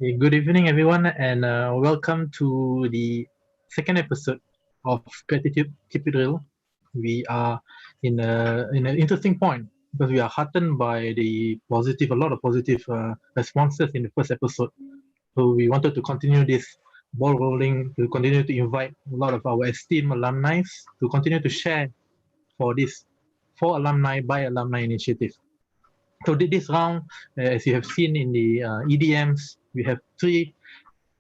Good evening, everyone, and welcome to the second episode of Gratitude Keep It Real. We are in an interesting point because we are heartened by a lot of positive responses in the first episode. So we wanted to continue this ball rolling, to continue to invite a lot of our esteemed alumni to continue to share for this for alumni by alumni initiative. So this round, as you have seen in the EDMs, we have three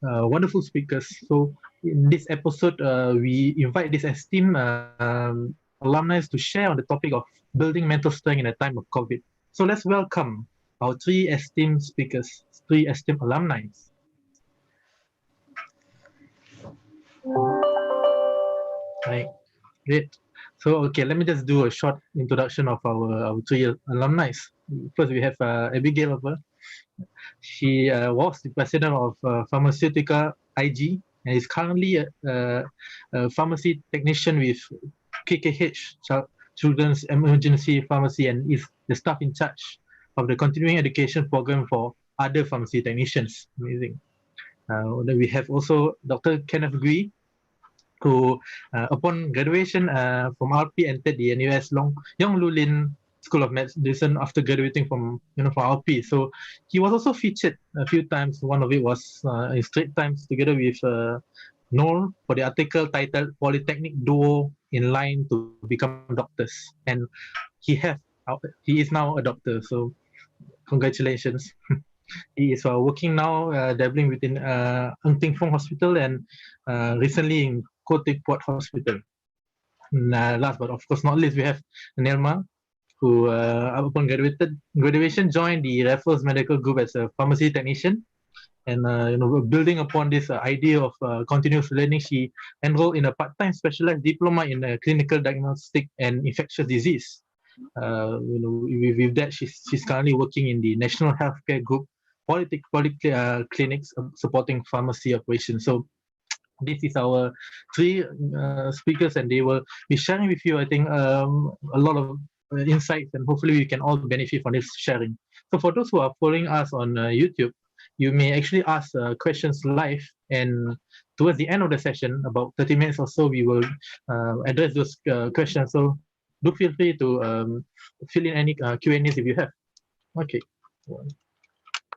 wonderful speakers. So in this episode, we invite these esteemed alumni to share on the topic of building mental strength in a time of COVID. So let's welcome our three esteemed speakers, three esteemed alumni. Right, great. So okay, let me just do a short introduction of our three alumni. First, we have Abigail. She was the president of Pharmaceutical IG and is currently a pharmacy technician with KKH, Children's Emergency Pharmacy, and is the staff in charge of the continuing education program for other pharmacy technicians. Amazing. Then we have also Dr. Kenneth Gwee, who, upon graduation from RP, entered the NUS Yong Lulin School of Medicine after graduating from RP. So he was also featured a few times. One of it was in Straits Times together with Noor for the article titled "Polytechnic Duo in Line to Become Doctors," and he have he is now a doctor. So congratulations. He is working now, dabbling within Ng Teng Fong Hospital and recently in Kotek Port Hospital. And, last but of course not least, we have Nirmal, who upon graduation joined the Raffles Medical Group as a pharmacy technician. And building upon this idea of continuous learning, she enrolled in a part-time specialized diploma in clinical diagnostic and infectious disease. With that, she's currently working in the National Healthcare Group clinics supporting pharmacy operations. So this is our three speakers, and they will be sharing with you, I think, a lot of insights, and hopefully we can all benefit from this sharing. So for those who are following us on YouTube, you may actually ask questions live, and towards the end of the session, about 30 minutes or so, we will address those questions. So do feel free to fill in any Q&As if you have. Okay,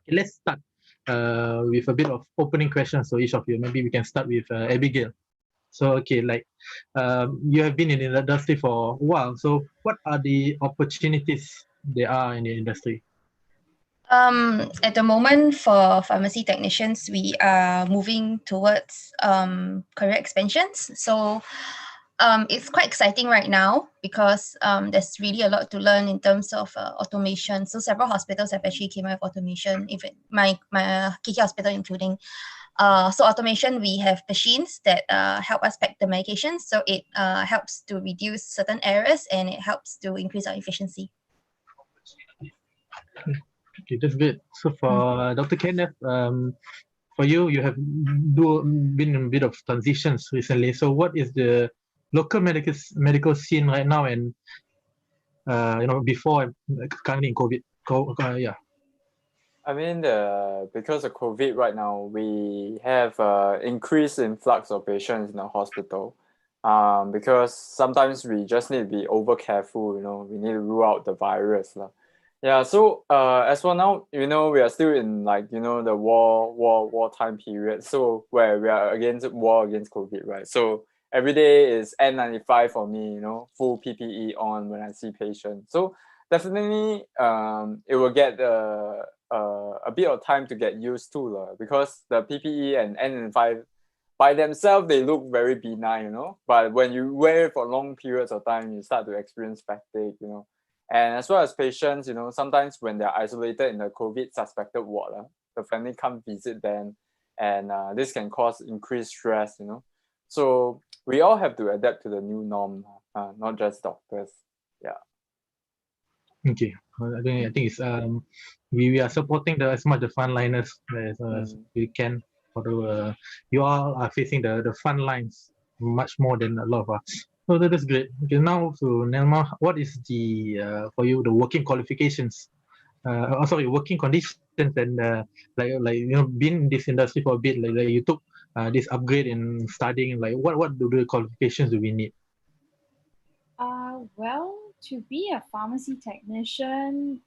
let's start with a bit of opening questions. So each of you, maybe we can start with Abigail. So okay, like you have been in the industry for a while. So what are the opportunities there are in the industry? At the moment, for pharmacy technicians, we are moving towards career expansions. So it's quite exciting right now because there's really a lot to learn in terms of automation. So several hospitals have actually came out with automation, even my KK hospital including. So automation, we have machines that help us pack the medications. So it helps to reduce certain errors and it helps to increase our efficiency. Okay, that's good. So for Dr. Kenneth, for you have been in a bit of transitions recently. So what is the local medical scene right now, and before currently in COVID? Yeah. I mean, because of COVID right now, we have increased influx of patients in the hospital. Because sometimes we just need to be over careful. We need to rule out the virus. Yeah, so as for now, we are still in the wartime period. So where we are against COVID, right? So every day is N95 for me, full PPE on when I see patients. So definitely it will get a bit of time to get used to, because the PPE and N95 by themselves, they look very benign, but when you wear it for long periods of time, you start to experience fatigue, And as well as patients, sometimes when they're isolated in the COVID suspected ward, the family can't visit them, and this can cause increased stress, So we all have to adapt to the new norm, not just doctors. Yeah. Okay, I think it's we are supporting as much the frontliners as we can. Although you all are facing the front lines much more than a lot of us. So that is great. Okay, now so Nirmal, what is the for you the working qualifications sorry, working conditions and like being in this industry for a bit, like you took this upgrade in studying. Like what do the qualifications do we need? Well, to be a pharmacy technician,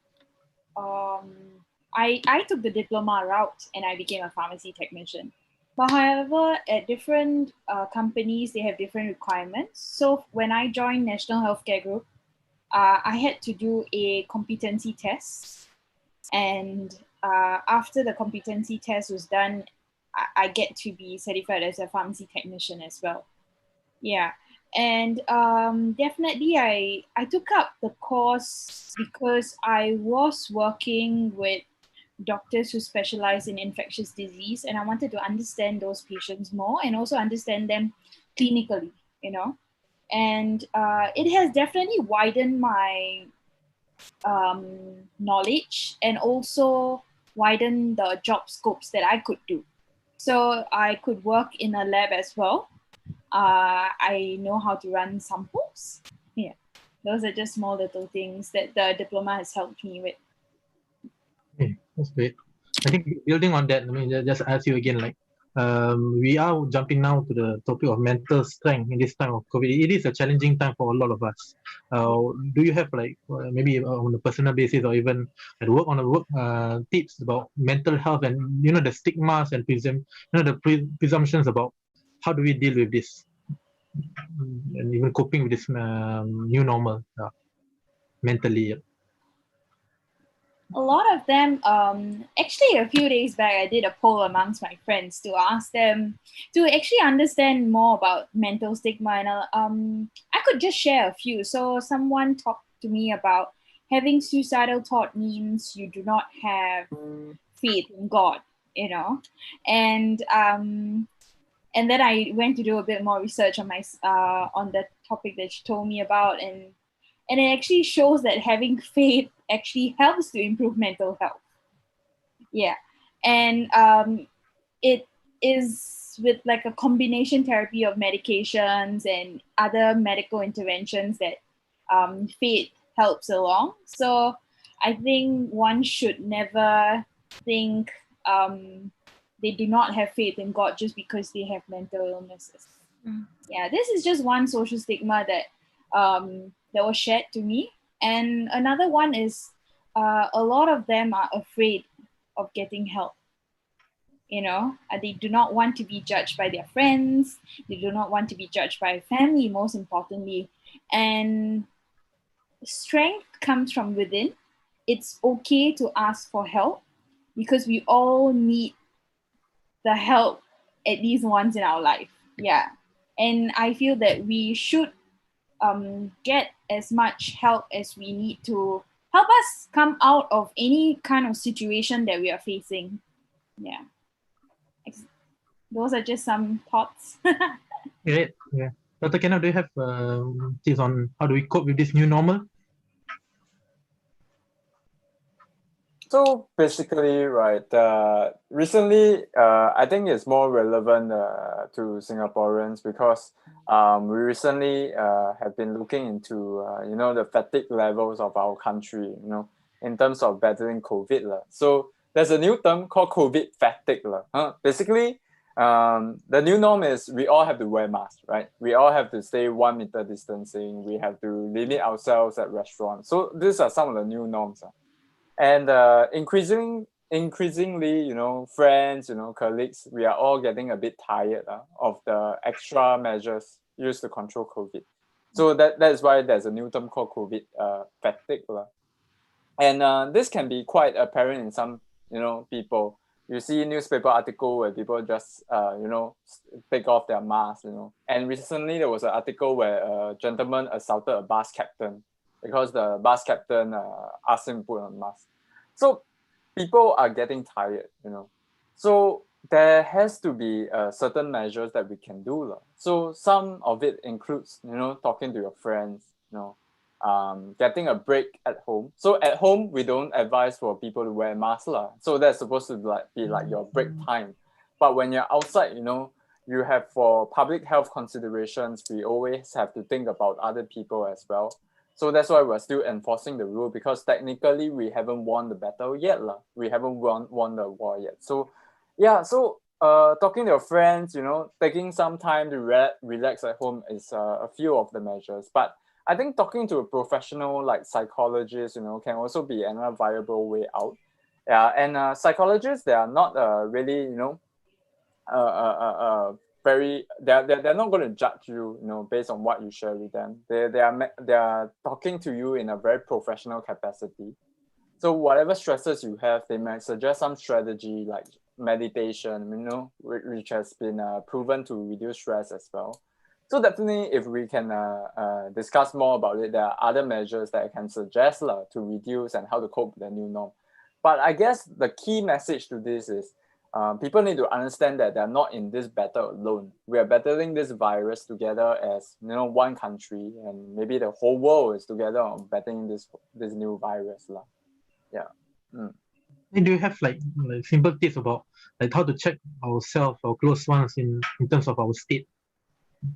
I took the diploma route and I became a pharmacy technician. But however, at different companies, they have different requirements. So when I joined National Healthcare Group, I had to do a competency test. And after the competency test was done, I get to be certified as a pharmacy technician as well. Yeah. And definitely I took up the course because I was working with doctors who specialize in infectious disease, and I wanted to understand those patients more and also understand them clinically, and it has definitely widened my knowledge and also widened the job scopes that I could do. So I could work in a lab as well. I know how to run samples. Yeah, those are just small little things that the diploma has helped me with. Okay, that's great. I think building on that, just ask you again, like we are jumping now to the topic of mental strength in this time of COVID. It is a challenging time for a lot of us. Do you have like maybe on a personal basis or even at work on a work tips about mental health and the stigmas and presumptions about how do we deal with this and even coping with this new normal mentally? A lot of them, actually a few days back, I did a poll amongst my friends to ask them to actually understand more about mental stigma. And I could just share a few. So someone talked to me about having suicidal thought means you do not have faith in God, and then I went to do a bit more research on the topic that she told me about, and it actually shows that having faith actually helps to improve mental health. Yeah. And it is with like a combination therapy of medications and other medical interventions that faith helps along. So I think one should never think they do not have faith in God just because they have mental illnesses. Yeah, this is just one social stigma that was shared to me. And another one is a lot of them are afraid of getting help. They do not want to be judged by their friends. They do not want to be judged by family, most importantly. And strength comes from within. It's okay to ask for help because we all need the help at least once in our life. Yeah. And I feel that we should get as much help as we need to help us come out of any kind of situation that we are facing. Yeah. Those are just some thoughts. Great. Yeah. Dr. Kenneth, do you have tips on how do we cope with this new normal? So basically, right, recently, I think it's more relevant to Singaporeans because we recently have been looking into, the fatigue levels of our country, in terms of battling COVID. So there's a new term called COVID fatigue. Basically, the new norm is we all have to wear masks, right? We all have to stay 1 meter distancing. We have to limit ourselves at restaurants. So these are some of the new norms. And increasingly, friends, colleagues, we are all getting a bit tired of the extra measures used to control COVID. So that's why there's a new term called COVID fatigue. And this can be quite apparent in some, people. You see newspaper article where people just, take off their mask, And recently there was an article where a gentleman assaulted a bus captain because the bus captain asked him to put on a mask. So people are getting tired, So there has to be certain measures that we can do. So some of it includes, talking to your friends, getting a break at home. So at home, we don't advise for people to wear masks. So that's supposed to be like your break time. But when you're outside, you have for public health considerations, we always have to think about other people as well. So that's why we're still enforcing the rule, because technically we haven't won the battle yet. We haven't won the war yet. So yeah, so talking to your friends, taking some time to relax at home is a few of the measures. But I think talking to a professional like psychologist, can also be another viable way out. Yeah, and psychologists, they are not really, very they're not going to judge you, based on what you share with them. They are talking to you in a very professional capacity. So whatever stresses you have, they might suggest some strategy like meditation, which has been proven to reduce stress as well. So definitely, if we can discuss more about it, there are other measures that I can suggest to reduce and how to cope with the new norm. But I guess the key message to this is people need to understand that they're not in this battle alone. We are battling this virus together as one country, and maybe the whole world is together on battling this new virus. Yeah. And do you have like simple tips about like how to check ourselves, our close ones in terms of our state?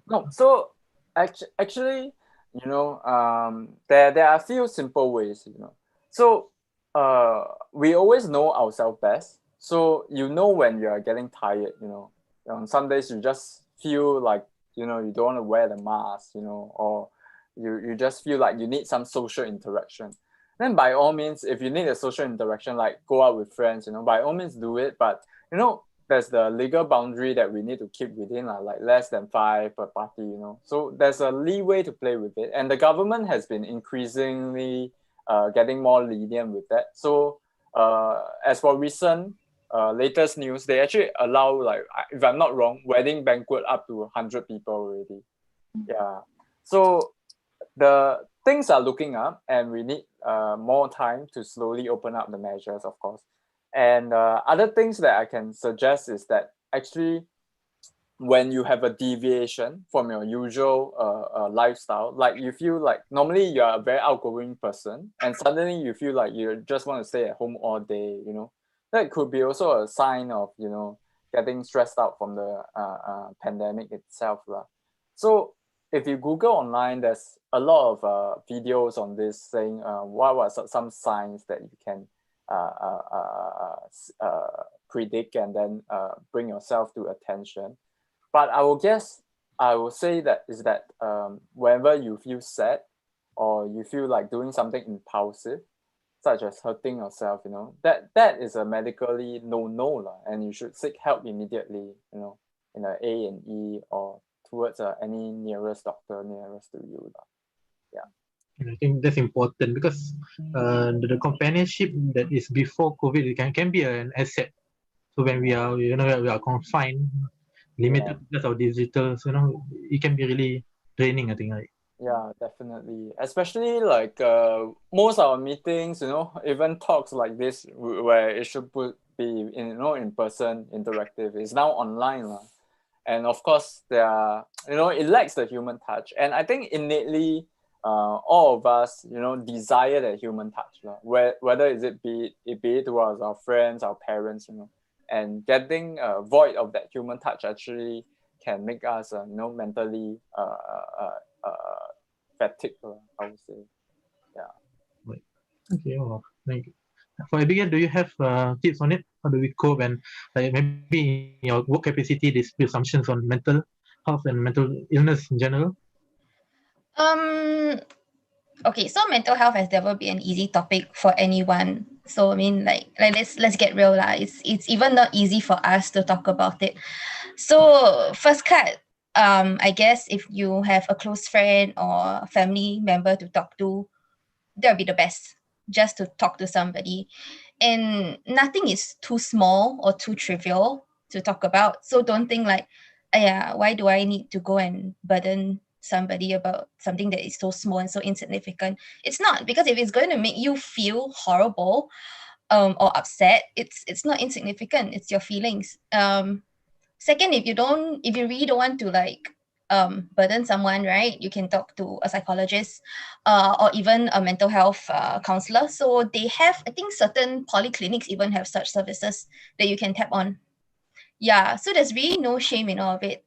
No, so actually, there are a few simple ways. So we always know ourselves best. So when you are getting tired, on some days you just feel like you don't want to wear the mask, or you just feel like you need some social interaction. Then by all means, if you need a social interaction, like go out with friends, by all means do it. But there's the legal boundary that we need to keep within, like less than 5 per party, So there's a leeway to play with it. And the government has been increasingly getting more lenient with that. So as for recent latest news, they actually allow, like, if I'm not wrong, wedding banquet up to 100 people already. Yeah. So the things are looking up, and we need more time to slowly open up the measures, of course. And other things that I can suggest is that actually, when you have a deviation from your usual lifestyle, like you feel like normally you're a very outgoing person, and suddenly you feel like you just want to stay at home all day, that could be also a sign of, getting stressed out from the pandemic itself. So if you Google online, there's a lot of videos on this saying what are some signs that you can predict and then bring yourself to attention. But I will say that whenever you feel sad or you feel like doing something impulsive, such as hurting yourself, that is a medically no, and you should seek help immediately, in a A&E or towards any nearest doctor nearest to you. Yeah. And I think that's important because the companionship that is before COVID can be an asset. So when we are we are confined, limited because of digital, so it can be really draining, I think, right? Yeah, definitely. Especially like most of our meetings, even talks like this where it should be in person interactive, is now online. And of course there are, it lacks the human touch. And I think innately all of us, desire that human touch. Whether it be it towards our friends, our parents, and getting void of that human touch actually can make us mentally fatigued, I would say. Yeah. Okay, well, thank you. For Abigail, do you have tips on it? How do we cope, and like maybe in your work capacity, these assumptions on mental health and mental illness in general? Okay, so mental health has never been an easy topic for anyone. So I mean, like let's get real lah. It's even not easy for us to talk about it. So first cut, I guess if you have a close friend or family member to talk to, that would be the best. Just to talk to somebody, and nothing is too small or too trivial to talk about. So don't think like, yeah, why do I need to go and burden somebody about something that is so small and so insignificant? It's not, because if it's going to make you feel horrible or upset, it's not insignificant. It's your feelings. Second, if you really don't want to like burden someone, right, you can talk to a psychologist or even a mental health counselor. So they have, I think certain polyclinics even have such services that you can tap on. Yeah, so there's really no shame in all of it.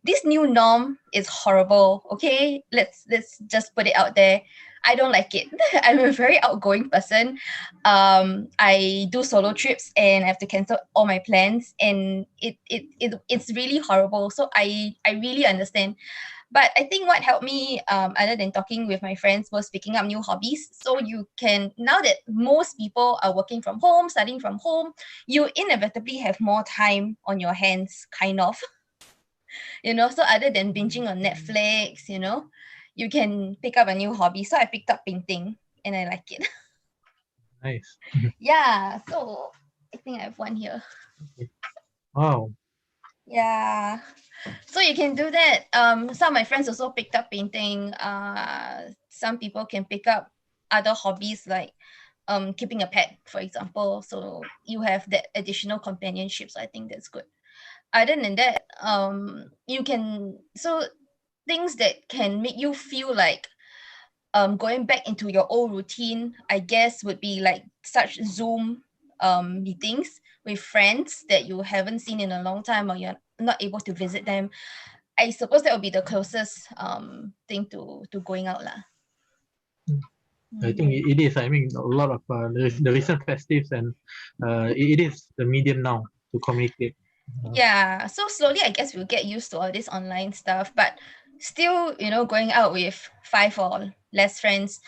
this new norm is horrible. Okay, let's just put it out there. I don't like it. I'm a very outgoing person. I do solo trips and I have to cancel all my plans, and it's really horrible. So I really understand. But I think what helped me, other than talking with my friends, was picking up new hobbies. So you can, now that most people are working from home, studying from home, you inevitably have more time on your hands, kind of. So other than binging on Netflix, you can pick up a new hobby. So I picked up painting and I like it. Nice. Yeah, so I think I have one here. Wow. Yeah, so you can do that. Some of my friends also picked up painting. Some people can pick up other hobbies like keeping a pet, for example. So you have that additional companionship. So I think that's good. Other than that, you can, so things that can make you feel like going back into your old routine, I guess, would be like such Zoom meetings with friends that you haven't seen in a long time, or you're not able to visit them. I suppose that would be the closest thing to going out lah. I think it is. I mean, a lot of the recent festives, and it is the medium now to communicate. Yeah, so slowly I guess we'll get used to all this online stuff, but still, going out with 5 or less friends,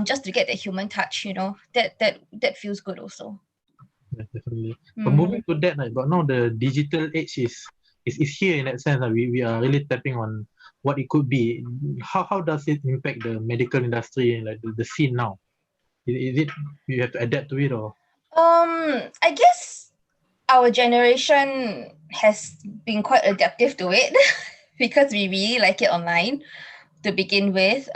just to get the human touch, that feels good also. Yeah, definitely. But moving to that, but now the digital age is here in that sense. We are really tapping on what it could be. How does it impact the medical industry and like the scene now? Is it you have to adapt to it, or? I guess our generation has been quite adaptive to it because we really like it online to begin with.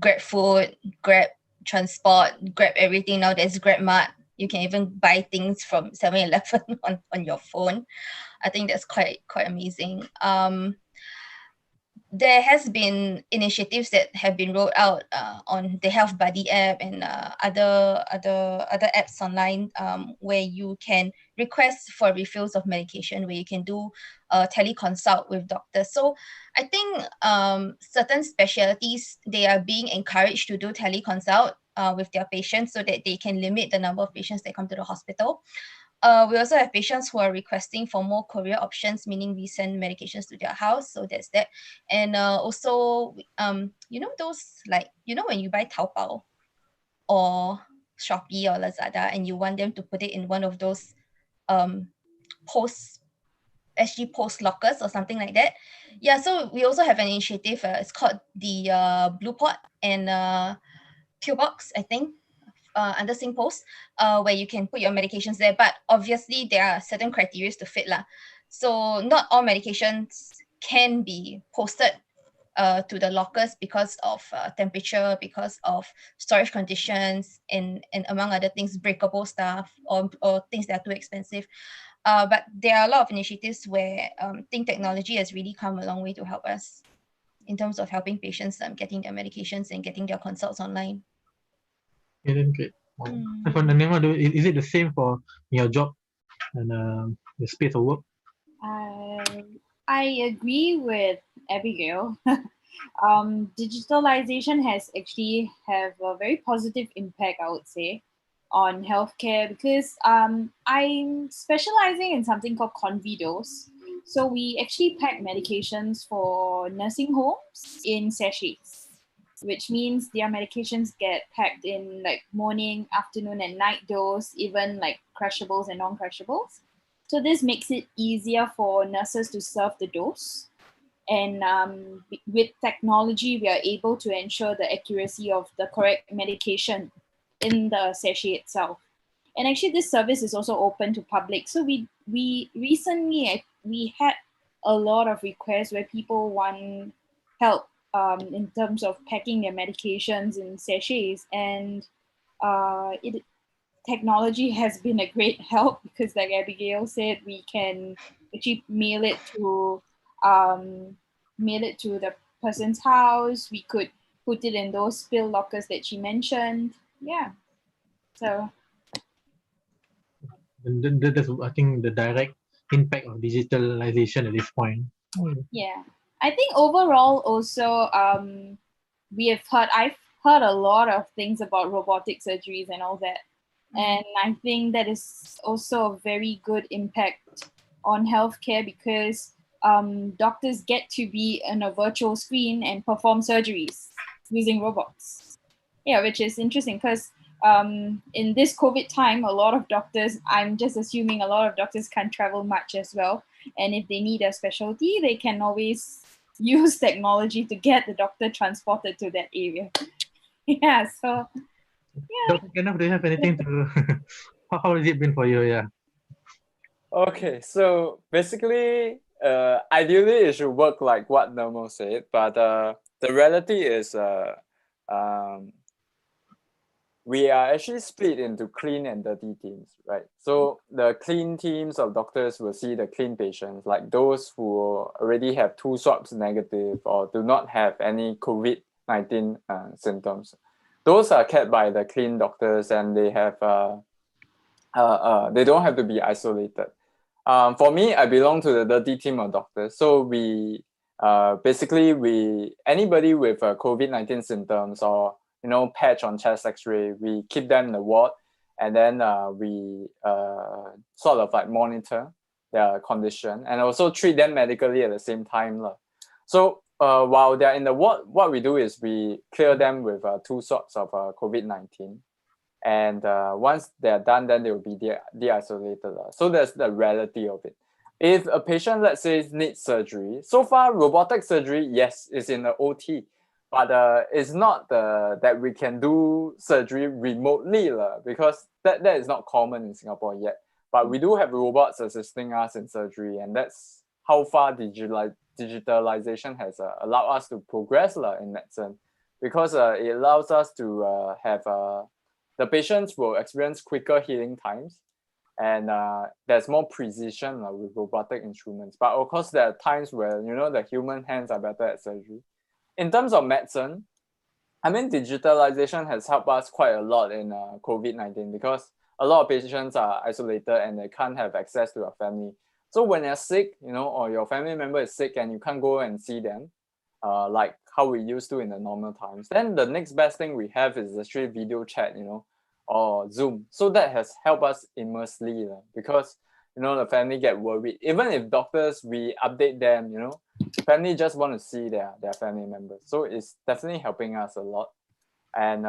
Grab food, Grab transport, Grab everything. Now there's Grab Mart. You can even buy things from 7-Eleven on your phone. I think that's quite amazing. There has been initiatives that have been rolled out on the Health Buddy app and other apps online, where you can request for refills of medication, where you can do teleconsult with doctors. So I think certain specialties, they are being encouraged to do teleconsult with their patients so that they can limit the number of patients that come to the hospital. We also have patients who are requesting for more courier options, meaning we send medications to their house. So that's that. And also, those, like, when you buy Taobao or Shopee or Lazada and you want them to put it in one of those post lockers or something like that. Yeah, so we also have an initiative. It's called the Blue Pot and Pillbox, I think. Under SingPost, where you can put your medications there, but obviously there are certain criteria to fit lah. So not all medications can be posted to the lockers because of temperature, because of storage conditions, and among other things, breakable stuff or things that are too expensive. But there are a lot of initiatives where I think technology has really come a long way to help us in terms of helping patients getting their medications and getting their consults online. Yeah, then great. And for Nirmal, is it the same for your job and the space of work? I agree with Abigail. Digitalization has actually have a very positive impact, I would say, on healthcare, because I'm specializing in something called Convidos. So we actually pack medications for nursing homes in sachets, which means their medications get packed in like morning, afternoon, and night dose, even like crushables and non-crushables. So this makes it easier for nurses to serve the dose. And with technology, we are able to ensure the accuracy of the correct medication in the sachet itself. And actually, this service is also open to public. So we recently we had a lot of requests where people want help in terms of packing their medications in sachets, and technology has been a great help because, like Abigail said, we can actually mail it to the person's house. We could put it in those spill lockers that she mentioned. Yeah. So. And that's, I think, the direct impact of digitalization at this point. Yeah. I think overall also I've heard a lot of things about robotic surgeries and all that. And I think that is also a very good impact on healthcare because doctors get to be on a virtual screen and perform surgeries using robots. Yeah, which is interesting because in this COVID time, a lot of doctors, I'm just assuming a lot of doctors can't travel much as well. And if they need a specialty, they can always use technology to get the doctor transported to that area. Yeah, so yeah. Dr. Kenneth, do you have anything to? How has it been for you? Yeah. Okay, so basically, ideally it should work like what Nirmal said, but the reality is we are actually split into clean and dirty teams, right? So the clean teams of doctors will see the clean patients, like those who already have 2 swabs negative or do not have any COVID-19 symptoms. Those are kept by the clean doctors, and they have they don't have to be isolated. For me, I belong to the dirty team of doctors. So we basically anybody with COVID-19 symptoms or patch on chest X-ray, we keep them in the ward, and then we sort of like monitor their condition and also treat them medically at the same time. So while they're in the ward, what we do is we clear them with 2 sorts of COVID-19. And once they're done, then they will be de-isolated. So that's the reality of it. If a patient, let's say, needs surgery, so far robotic surgery, yes, is in the OT, but it's not that we can do surgery remotely because that is not common in Singapore yet. But we do have robots assisting us in surgery, and that's how far digitalization has allowed us to progress in that sense, because it allows us to have the patients will experience quicker healing times, and there's more precision with robotic instruments. But of course, there are times where the human hands are better at surgery. In terms of medicine, I mean, digitalization has helped us quite a lot in COVID-19 because a lot of patients are isolated and they can't have access to a family. So when you're sick, or your family member is sick and you can't go and see them, like how we used to in the normal times, then the next best thing we have is actually video chat, or Zoom. So that has helped us immensely because the family get worried. Even if doctors, we update them, family just want to see their family members. So it's definitely helping us a lot. And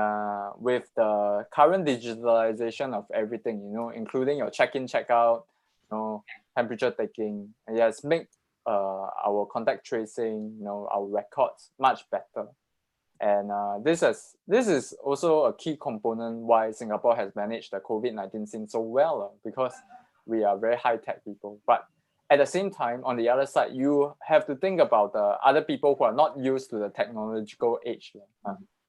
with the current digitalization of everything, including your check-in, check-out, temperature taking, it has made our contact tracing, our records much better. And this is also a key component why Singapore has managed the COVID-19 scene so well, because we are very high-tech people. But at the same time, on the other side, you have to think about the other people who are not used to the technological age,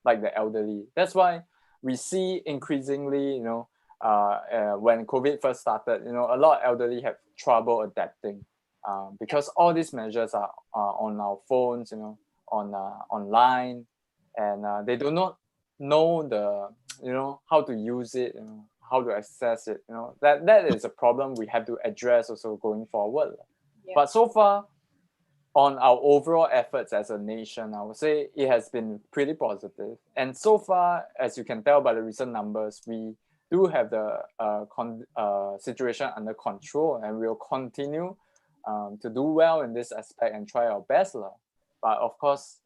like the elderly. That's why we see increasingly, when COVID first started, a lot of elderly have trouble adapting because all these measures are on our phones, online, and they do not know how to use it, how to access it. That is a problem we have to address also going forward. Yeah. But so far, on our overall efforts as a nation, I would say it has been pretty positive. And so far, as you can tell by the recent numbers, we do have the situation under control, and we'll continue to do well in this aspect and try our best. But of course,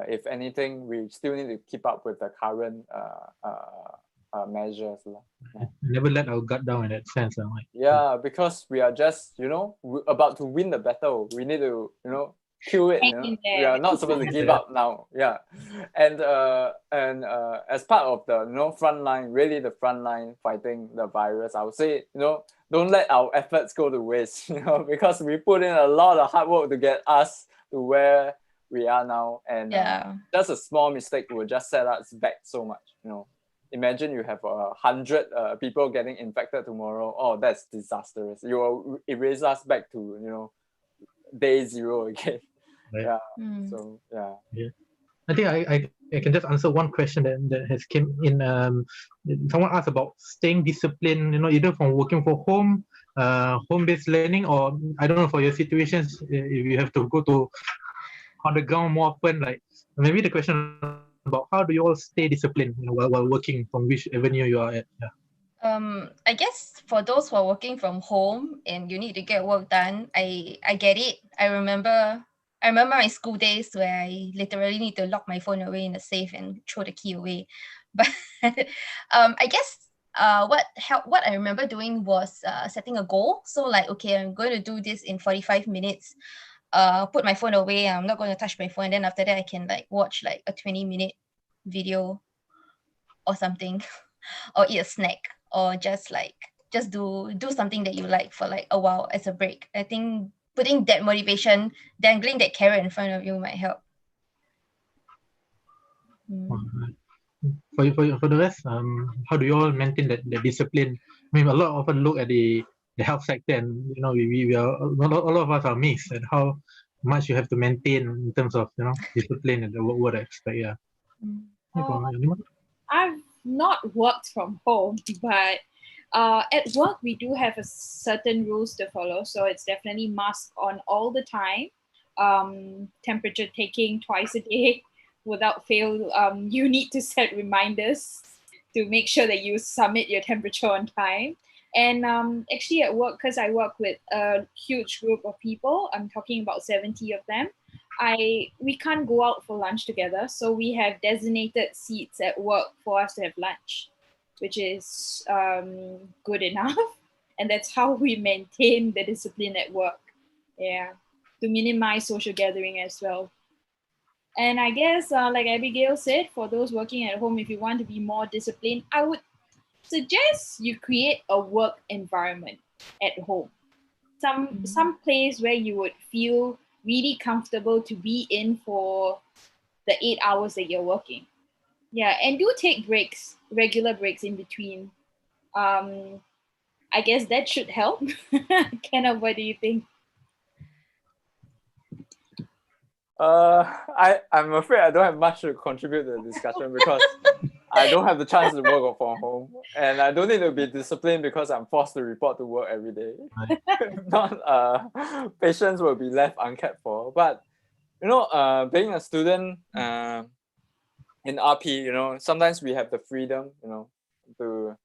if anything, we still need to keep up with the current measures. Yeah. Never let our guard down in that sense. Yeah, because we are just, about to win the battle. We need to, kill it. We are not supposed to give up now. Yeah. And as part of the front line, really the front line fighting the virus, I would say, don't let our efforts go to waste, because we put in a lot of hard work to get us to where we are now, and just a small mistake will just set us back so much. Imagine you have 100 people getting infected tomorrow. Oh, that's disastrous. You will erase us back to day 0 again. Right. Yeah. So yeah. I think I can just answer one question that has came in. Someone asked about staying disciplined, either from working from home home-based learning, or I don't know, for your situations, if you have to go to on the ground more often, like maybe the question about how do you all stay disciplined, while working from which avenue you are at. Yeah. I guess for those who are working from home and you need to get work done, I get it. I remember my school days where I literally need to lock my phone away in the safe and throw the key away. But I guess what I remember doing was setting a goal. So like, okay, I'm going to do this in 45 minutes. Put my phone away. I'm not going to touch my phone. And then after that, I can like watch like a 20-minute video or something, or eat a snack, or just do something that you like for like a while as a break. I think putting that motivation, dangling that carrot in front of you might help. For the rest, how do you all maintain that discipline? I mean, a lot often look at the health sector, and we are a lot of us are amazed at how much you have to maintain in terms of discipline and what I expect. Yeah. I've not worked from home, but at work we do have a certain rules to follow. So it's definitely mask on all the time, temperature taking twice a day without fail. You need to set reminders to make sure that you submit your temperature on time. And actually at work, because I work with a huge group of people, I'm talking about 70 of them, we can't go out for lunch together. So we have designated seats at work for us to have lunch, which is good enough. And that's how we maintain the discipline at work. Yeah, to minimize social gathering as well. And I guess, like Abigail said, for those working at home, if you want to be more disciplined, I would suggest you create a work environment at home. Some place where you would feel really comfortable to be in for the 8 hours that you're working. Yeah, and do take breaks, regular breaks in between. I guess that should help. Kenneth, what do you think? I'm afraid I don't have much to contribute to the discussion because I don't have the chance to work from home, and I don't need to be disciplined because I'm forced to report to work every day. Not patients will be left uncared for. But being a student in RP, sometimes we have the freedom, to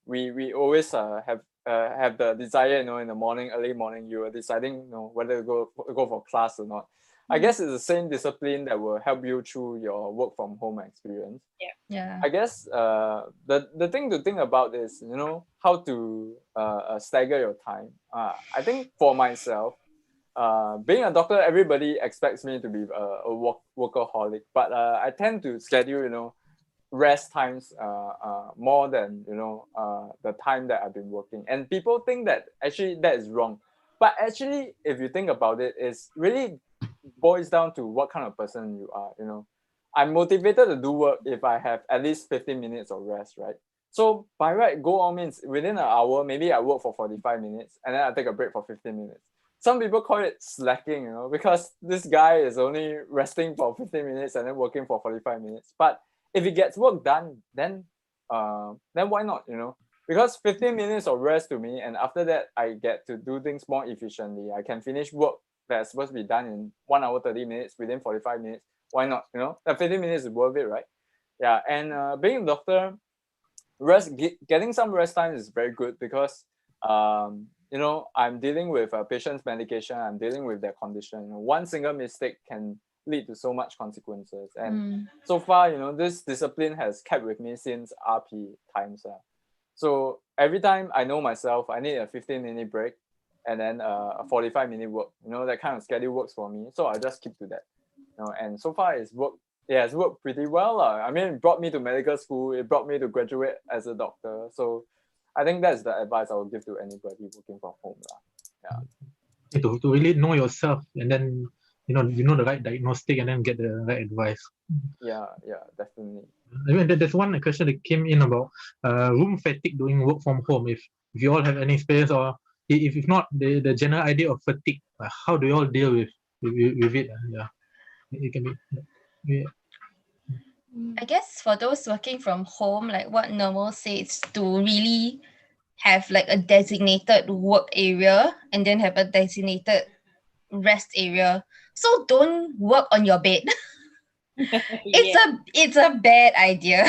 we always have the desire, in the morning, early morning, you are deciding, whether to go for class or not. I guess it's the same discipline that will help you through your work from home experience. Yeah. I guess the thing to think about is, how to stagger your time. I think for myself, being a doctor, everybody expects me to be a workaholic, but I tend to schedule, rest times more than the time that I've been working. And people think that actually that is wrong, but actually, if you think about it, it's really boils down to what kind of person you are. I'm motivated to do work if I have at least 15 minutes of rest, right? So by right, go all means within an hour, maybe I work for 45 minutes and then I take a break for 15 minutes. Some people call it slacking, because this guy is only resting for 15 minutes and then working for 45 minutes. But if he gets work done, then why not, Because 15 minutes of rest to me, and after that, I get to do things more efficiently. I can finish work that's supposed to be done in 1 hour, 30 minutes within 45 minutes. Why not? That 15 minutes is worth it, right? Yeah. And being a doctor, getting some rest time is very good because, I'm dealing with a patient's medication. I'm dealing with their condition. One single mistake can lead to so much consequences. And so far, this discipline has kept with me since RP times. So every time I know myself, I need a 15-minute break and then a 45-minute work. That kind of schedule works for me. So I just keep to that. And so far it's worked pretty well. I mean, it brought me to medical school. It brought me to graduate as a doctor. So I think that's the advice I would give to anybody working from home. Yeah. To really know yourself, and then the right diagnostic, and then get the right advice. Yeah, definitely. I mean, there's one question that came in about room fatigue doing work from home. If you all have any experience, or if not, the general idea of fatigue, how do you all deal with it? Yeah, it can be. Yeah. I guess for those working from home, like what Nirmal says, to really have like a designated work area and then have a designated rest area. So don't work on your bed. It's a bad idea.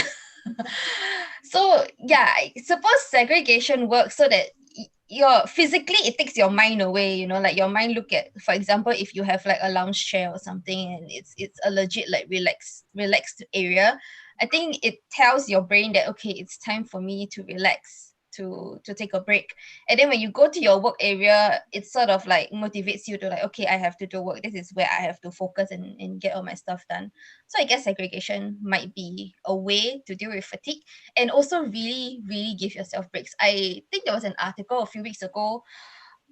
So yeah, I suppose segregation works so that your physically it takes your mind away, you know, like your mind look at, for example, if you have like a lounge chair or something and it's a legit like relaxed area, I think it tells your brain that okay, it's time for me to relax, to take a break. And then when you go to your work area, it sort of like motivates you to like, okay, I have to do work, this is where I have to focus and get all my stuff done. So I guess segregation might be a way to deal with fatigue and also really, really give yourself breaks. I think there was an article a few weeks ago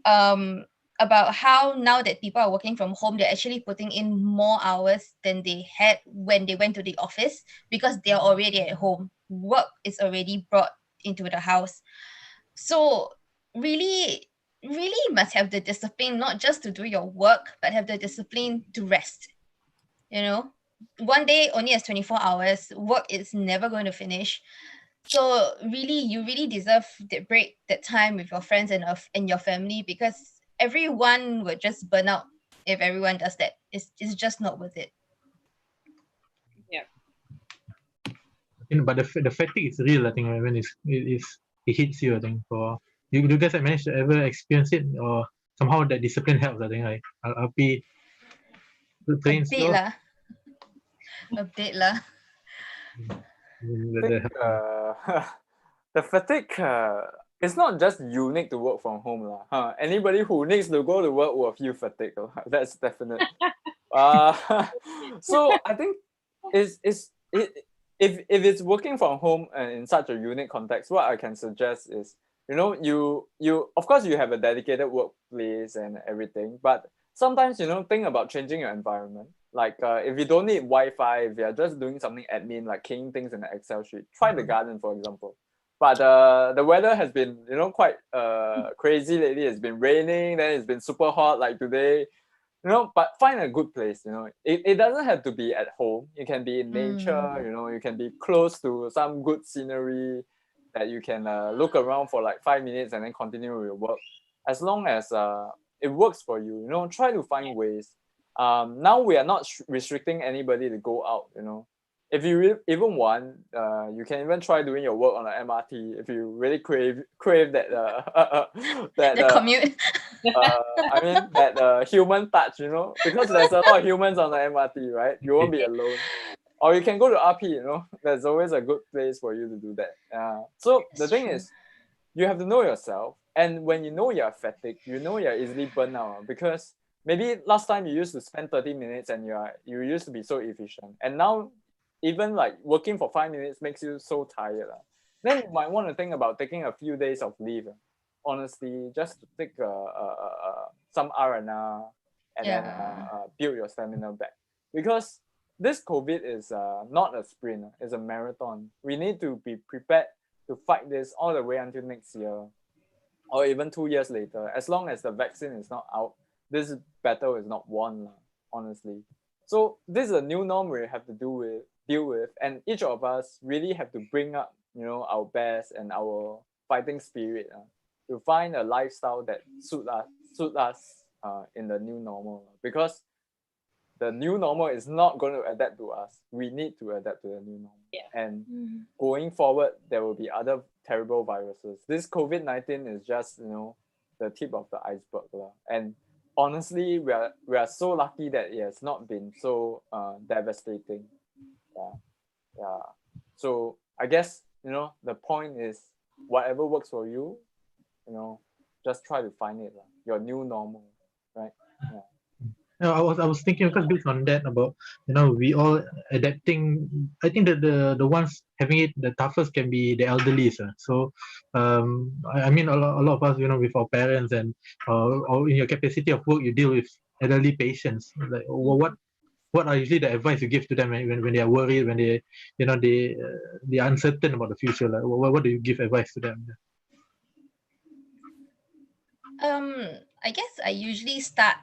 about how now that people are working from home, they're actually putting in more hours than they had when they went to the office because they're already at home. Work is already brought into the house. So really, really must have the discipline, not just to do your work, but have the discipline to rest. You know, one day only has 24 hours. Work is never going to finish. So really, you really deserve that break, that time with your friends and your family, because everyone would just burn out if everyone does that. It's just not worth it. But the fatigue is real, I think, when it hits you. I think for you guys have managed to ever experience it, or somehow that discipline helps. I think I'll be train slow. A bit lah. The fatigue it's not just unique to work from home lah. Anybody who needs to go to work will feel fatigue. That's definite. So I think if it's working from home and in such a unique context, what I can suggest is, you know, you of course you have a dedicated workplace and everything, but sometimes, you know, think about changing your environment. Like if you don't need Wi-Fi, if you're just doing something admin like keying things in an Excel sheet, try the garden, for example. But the weather has been, you know, quite crazy lately. It's been raining, then it's been super hot like today. You know, but find a good place. You know, it doesn't have to be at home. You can be in nature. You know, you can be close to some good scenery that you can look around for like 5 minutes and then continue with your work. As long as it works for you, you know, try to find ways. Now we are not restricting anybody to go out. You know, if you even want, you can even try doing your work on the MRT if you really crave that the commute. I mean that human touch, you know, because there's a lot of humans on the MRT, right? You won't be alone. Or you can go to RP, you know, there's always a good place for you to do that. So the thing is, you have to know yourself, and when you know you're fatigued, you know you're easily burnt out, because maybe last time you used to spend 30 minutes and you used to be so efficient, and now even like working for 5 minutes makes you so tired. Then you might want to think about taking a few days of leave. Honestly, just to take some R&R and then build your stamina back. Because this COVID is not a sprint, it's a marathon. We need to be prepared to fight this all the way until next year, or even 2 years later. As long as the vaccine is not out, this battle is not won, honestly. So this is a new norm we have to deal with, and each of us really have to bring up, you know, our best and our fighting spirit to find a lifestyle that suit us in the new normal. Because the new normal is not going to adapt to us. We need to adapt to the new normal. And going forward, there will be other terrible viruses. This COVID-19 is just, you know, the tip of the iceberg. And honestly, we are so lucky that it has not been so devastating. So I guess, you know, the point is, whatever works for you, you know, just try to find it, your new normal, right? I was thinking, because based on that, about, you know, we all adapting. I think that the ones having it the toughest can be the elderly. So I mean, a lot of us, you know, with our parents and or in your capacity of work, you deal with elderly patients. Like what are usually the advice you give to them when they are worried, when they, you know, they are uncertain about the future? Like what do you give advice to them? I guess I usually start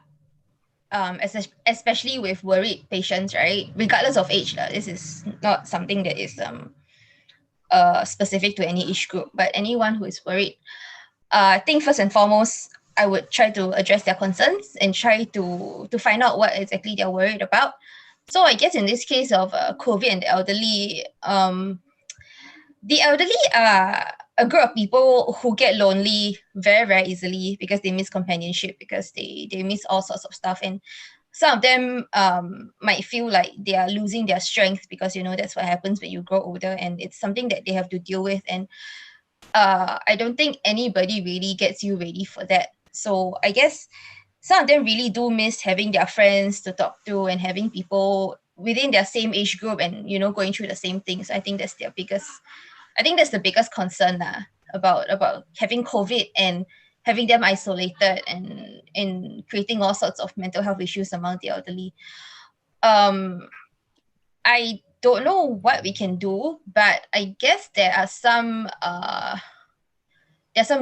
especially with worried patients, right? Regardless of age, this is not something that is specific to any age group, but anyone who is worried, I think first and foremost, I would try to address their concerns and try to find out what exactly they're worried about. So I guess in this case of COVID and the elderly are a group of people who get lonely very, very easily because they miss companionship, because they miss all sorts of stuff. And some of them might feel like they are losing their strength because, that's what happens when you grow older, and it's something that they have to deal with. And I don't think anybody really gets you ready for that. So I guess some of them really do miss having their friends to talk to and having people within their same age group and, going through the same things. I think that's the biggest concern about having COVID and having them isolated and creating all sorts of mental health issues among the elderly. I don't know what we can do, but I guess there are some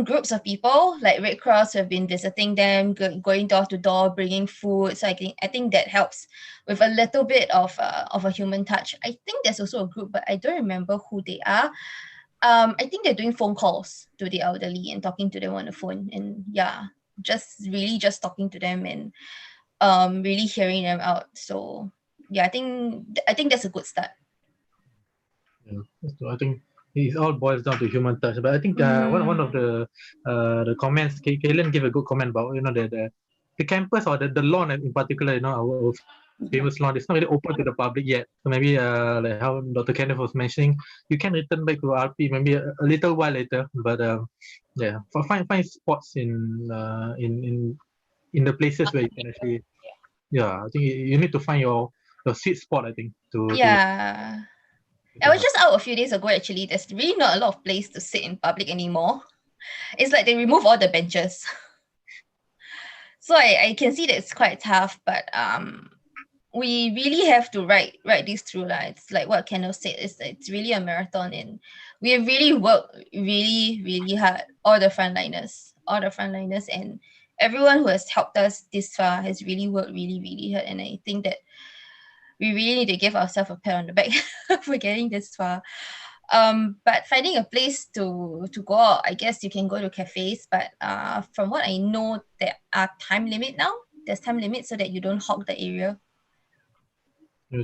groups of people like Red Cross who have been visiting them, going door to door, bringing food. So I think that helps with a little bit of a human touch. I think there's also a group, but I don't remember who they are. I think they're doing phone calls to the elderly and talking to them on the phone, and just talking to them and really hearing them out. So I think that's a good start. Yeah. So I think it all boils down to human touch. But I think one of the comments, Kaylin gave a good comment about the campus or the lawn in particular. Our famous lawn is not really open to the public yet. So maybe like how Dr. Kenneth was mentioning, you can return back to RP maybe a little while later. But find spots in the places where you can actually. Yeah, I think you need to find your sweet spot. I think to. I was just out a few days ago, actually. There's really not a lot of place to sit in public anymore. It's like they remove all the benches. So I can see that it's quite tough, but we really have to ride this through. It's like what Kenneth said, it's really a marathon, and we have really worked really, really hard, all the frontliners, and everyone who has helped us this far has really worked really, really hard. And I think that we really need to give ourselves a pat on the back for getting this far. But finding a place to go out, I guess you can go to cafes, but from what I know, there are time limit now. There's time limit so that you don't hog the area. I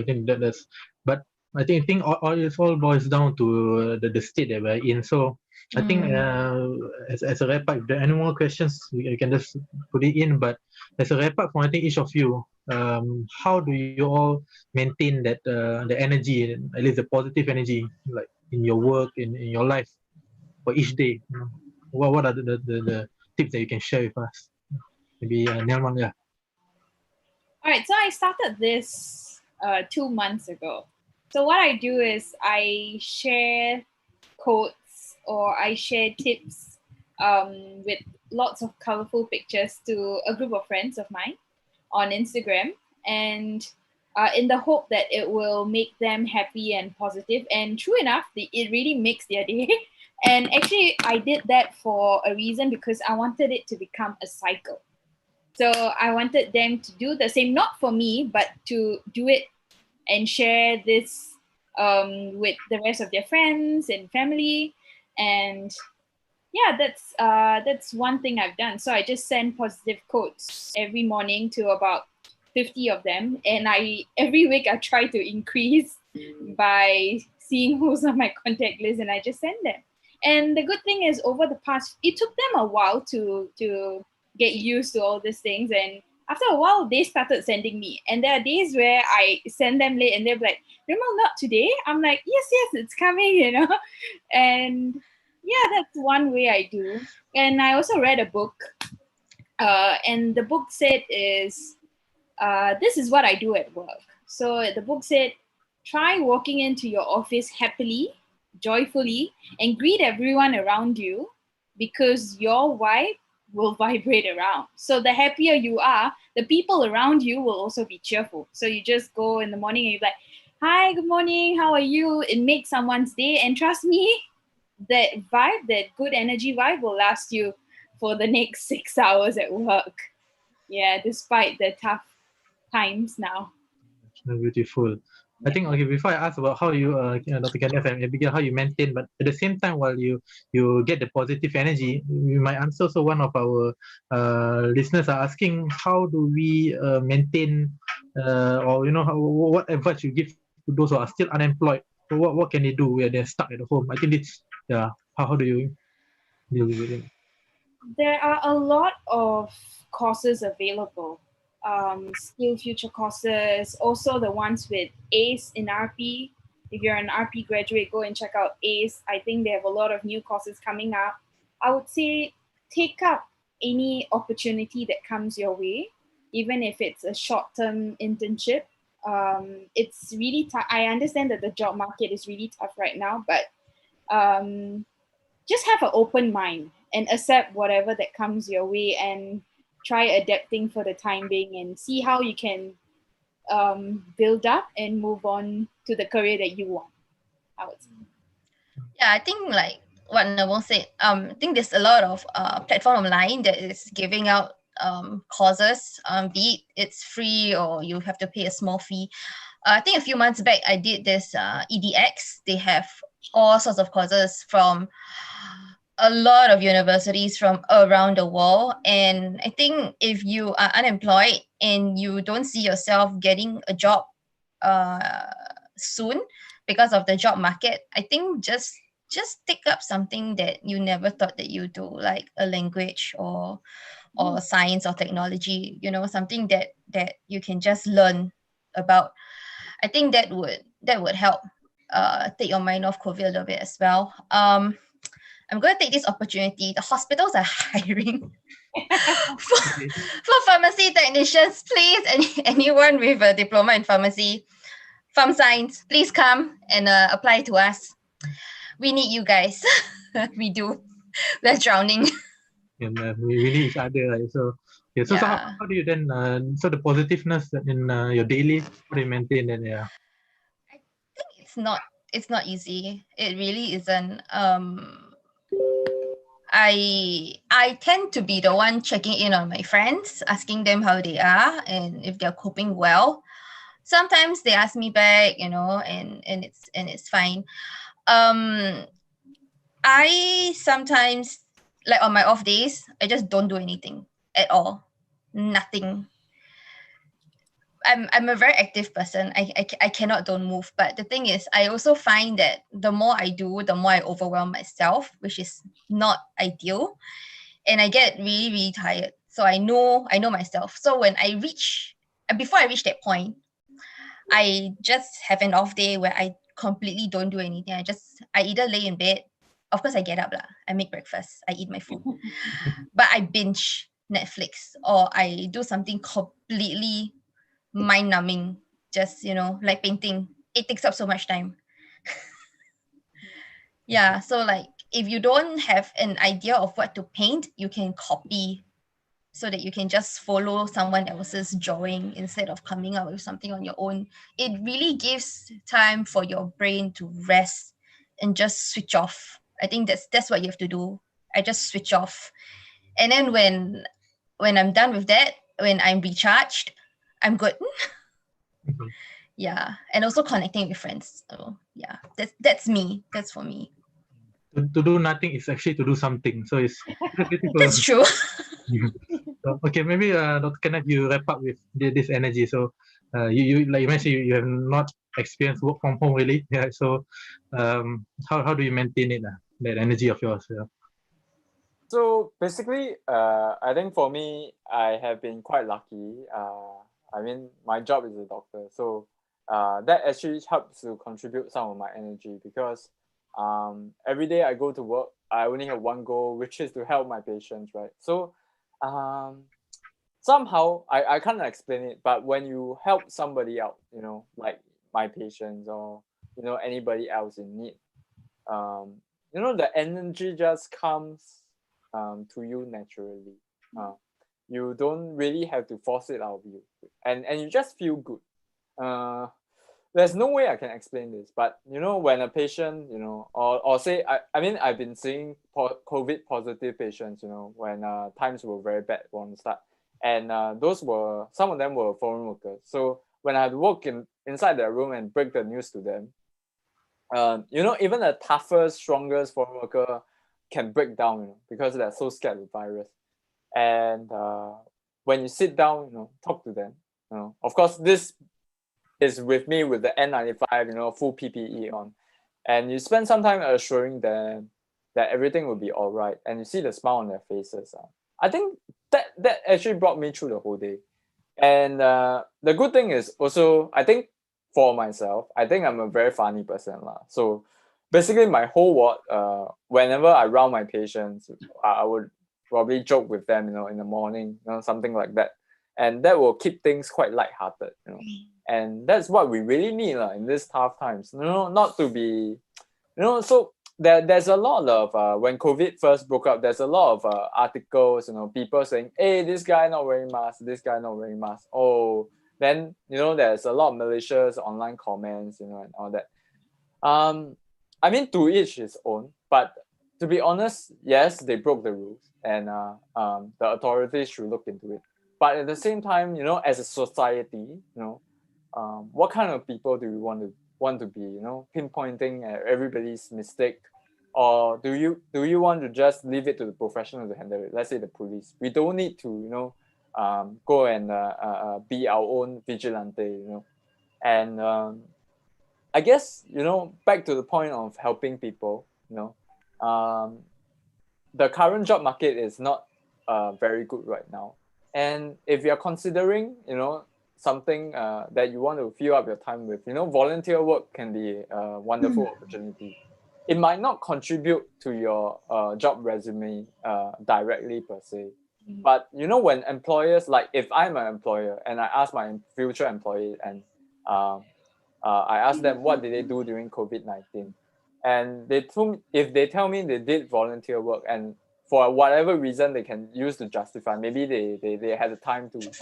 think that's, but I think all boils down to the state that we're in. So I think as a wrap up, if there are any more questions, you can just put it in. But as a wrap up from I think each of you, how do you all maintain that the energy, at least the positive energy, like in your work, in your life, for each day? What are the tips that you can share with us? Maybe Nirmal, yeah. All right, so I started this 2 months ago. So what I do is I share quotes or I share tips with lots of colorful pictures to a group of friends of mine on Instagram, and in the hope that it will make them happy and positive. And true enough, it really makes their day. And actually, I did that for a reason, because I wanted it to become a cycle. So I wanted them to do the same, not for me, but to do it and share this with the rest of their friends and family. And yeah, that's one thing I've done. So I just send positive quotes every morning to about 50 of them. And every week I try to increase by seeing who's on my contact list, and I just send them. And the good thing is, over the past, it took them a while to get used to all these things, and after a while they started sending me. And there are days where I send them late and they're like, Nirmal, not today? I'm like, yes, it's coming, And yeah, that's one way I do. And I also read a book, and the book said is this is what I do at work. So the book said, try walking into your office happily, joyfully, and greet everyone around you, because your vibe will vibrate around. So the happier you are, the people around you will also be cheerful. So you just go in the morning and you're like, hi, good morning, how are you? It makes someone's day. And trust me, that vibe, that good energy vibe, will last you for the next 6 hours at work. Yeah, despite the tough times now. Beautiful. I think, okay, before I ask about how you, Dr. Kenneth and Abigail, how you maintain, but at the same time, while you get the positive energy, you might answer. So one of our listeners are asking, how do we maintain, or what advice you give to those who are still unemployed? So what can they do where they're stuck at home? I think it's, yeah. How do you deal with it? There are a lot of courses available. Skill future courses, also the ones with ACE in RP. If you're an RP graduate, go and check out ACE. I think they have a lot of new courses coming up. I would say take up any opportunity that comes your way, even if it's a short-term internship. It's really tough. I understand that the job market is really tough right now, but just have an open mind and accept whatever that comes your way and try adapting for the time being and see how you can build up and move on to the career that you want, I would say. Yeah, I think like what Nirmal said, I think there's a lot of platform online that is giving out courses, be it's free or you have to pay a small fee. I think a few months back I did this EDX. They have all sorts of courses from a lot of universities from around the world. And I think if you are unemployed and you don't see yourself getting a job soon because of the job market, I think just take up something that you never thought that you do, like a language or science or technology, something that you can just learn about. I think that would help take your mind off COVID a little bit as well. I'm going to take this opportunity. The hospitals are hiring for pharmacy technicians. Please, anyone with a diploma in pharmacy, pharm science, please come and apply to us. We need you guys. We do. We're drowning. And we need each other, right? So yeah. So Yeah. how do you then so the positiveness in your daily, how do you maintain that? Yeah. I think it's not easy. It really isn't. I tend to be the one checking in on my friends, asking them how they are and if they're coping well. Sometimes they ask me back, and it's fine. I sometimes, like on my off days, I just don't do anything at all. Nothing. I'm a very active person. I cannot don't move. But the thing is, I also find that the more I do, the more I overwhelm myself, which is not ideal. And I get really, really tired. So I know myself. So before I reach that point, I just have an off day where I completely don't do anything. I either lay in bed. Of course, I get up lah. I make breakfast. I eat my food. But I binge Netflix or I do something completely mind-numbing. Just, like painting. It takes up so much time. Yeah, so like if you don't have an idea of what to paint, you can copy so that you can just follow someone else's drawing instead of coming up with something on your own. It really gives time for your brain to rest and just switch off. I think that's what you have to do. I just switch off. And then when I'm done with that, when I'm recharged, I'm good. Yeah. And also connecting with friends. So yeah, that's me. That's for me. To do nothing is actually to do something. So it's beautiful. That's true. So, okay, maybe Dr. Kenneth, you wrap up with this energy. So you like you mentioned, you have not experienced work from home really. Yeah. So how do you maintain it? That energy of yours? Yeah. So basically, I think for me, I have been quite lucky. I mean, my job is a doctor, so that actually helps to contribute some of my energy because every day I go to work, I only have one goal, which is to help my patients, right? So somehow I can't explain it, but when you help somebody out, like my patients or anybody else in need, the energy just comes to you naturally. You don't really have to force it out of you, and you just feel good. There's no way I can explain this, but when a patient, or say I mean I've been seeing COVID positive patients, when times were very bad from the start, and some of them were foreign workers. So when I had to work inside their room and break the news to them. Even the toughest, strongest foreign worker can break down, because they're so scared of the virus. And when you sit down, talk to them. Of course, this is with me with the N95, full PPE on, and you spend some time assuring them that everything will be all right, and you see the smile on their faces. I think that actually brought me through the whole day. And the good thing is also, I think for myself, I think I'm a very funny person. So basically my whole ward, whenever I round my patients, I would probably joke with them, in the morning, something like that. And that will keep things quite lighthearted, And that's what we really need in these tough times, not to be, so there's a lot of, when COVID first broke up, there's a lot of articles, people saying, hey, this guy not wearing mask, this guy not wearing mask. Oh, then, there's a lot of malicious online comments, and all that. I mean, to each his own, but to be honest, yes, they broke the rules, and the authorities should look into it. But at the same time, as a society, what kind of people do we want to be, pinpointing at everybody's mistake? Or do you want to just leave it to the professionals to handle it? Let's say the police. We don't need to, go and be our own vigilante, And I guess, back to the point of helping people, the current job market is not very good right now. And if you're considering, something that you want to fill up your time with, volunteer work can be a wonderful opportunity. It might not contribute to your job resume directly per se, but when employers, like if I'm an employer and I ask my future employee and I ask them what did they do during COVID-19, and if they tell me they did volunteer work, and for whatever reason they can use to justify, maybe they had the time to,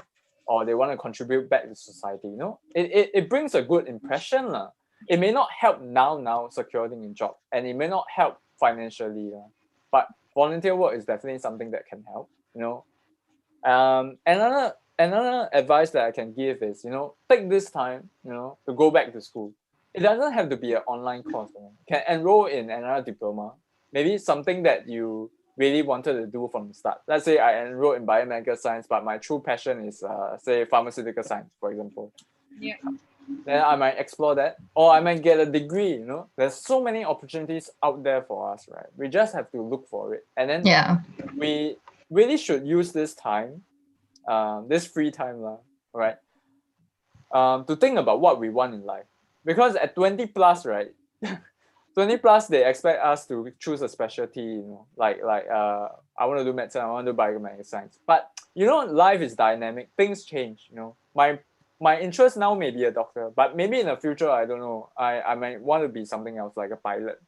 or they want to contribute back to society, it brings a good impression. It may not help now securing a job, and it may not help financially, but volunteer work is definitely something that can help. Another advice that I can give is, take this time, to go back to school. It doesn't have to be an online course. You can enroll in another diploma, maybe something that you really wanted to do from the start. Let's say I enrolled in biomedical science, but my true passion is, say, pharmaceutical science, for example. Yeah. Then I might explore that, or I might get a degree. There's so many opportunities out there for us, right? We just have to look for it, and then we really should use this time, this free time, right, to think about what we want in life. Because at 20 plus, right, 20 plus, they expect us to choose a specialty, like I want to do medicine, I want to do biomedical science. But life is dynamic, things change. My interest now may be a doctor, but maybe in the future, I don't know, I might want to be something else, like a pilot.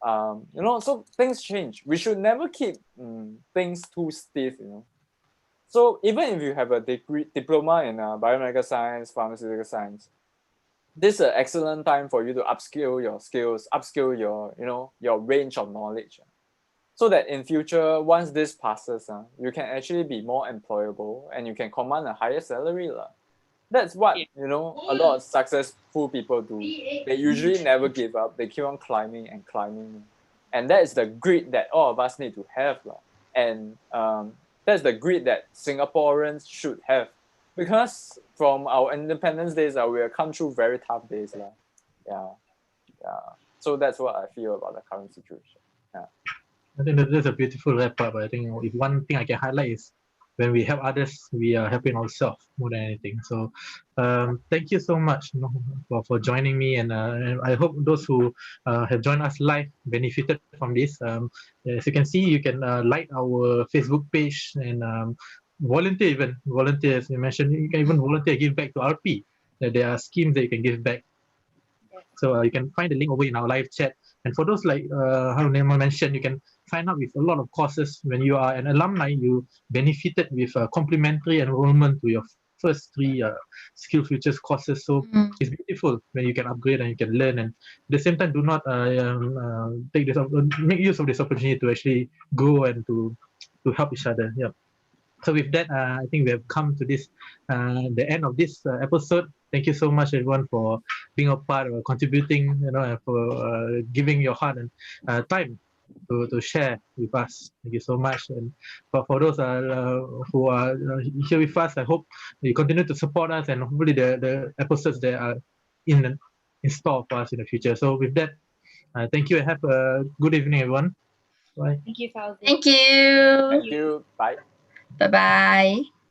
So things change. We should never keep things too stiff. So even if you have a diploma in biomedical science, pharmaceutical science, this is an excellent time for you to upskill your skills, upskill your range of knowledge, so that in future, once this passes, you can actually be more employable and you can command a higher salary. That's what a lot of successful people do. They usually never give up. They keep on climbing and climbing, and that is the grit that all of us need to have, and that's the grit that Singaporeans should have, because from our independence days, we have come through very tough days. So that's what I feel about the current situation. I think that's a beautiful wrap up. I think if one thing I can highlight is when we help others, we are helping ourselves more than anything. So thank you so much for joining me, and I hope those who have joined us live benefited from this. As you can see, you can like our Facebook page and volunteer, as you mentioned. You can even volunteer, give back to RP. There are schemes that you can give back. So you can find the link over in our live chat. And for those like how Nirmal mentioned, you can sign up with a lot of courses. When you are an alumni, you benefited with complimentary enrollment to your first 3 Skill Futures courses. So it's beautiful when you can upgrade and you can learn. And at the same time, do not make use of this opportunity to actually grow and to help each other. Yeah. So with that, I think we have come to the end of this episode. thank you so much, everyone, for being a part of contributing, and for giving your heart and time to share with us. Thank you so much. And for those who are here with us, I hope you continue to support us, and hopefully the episodes that are in store for us in the future. So with that, thank you and have a good evening, everyone. Bye. Thank you, Fauzi. Thank you. Thank you. Bye. Bye-bye.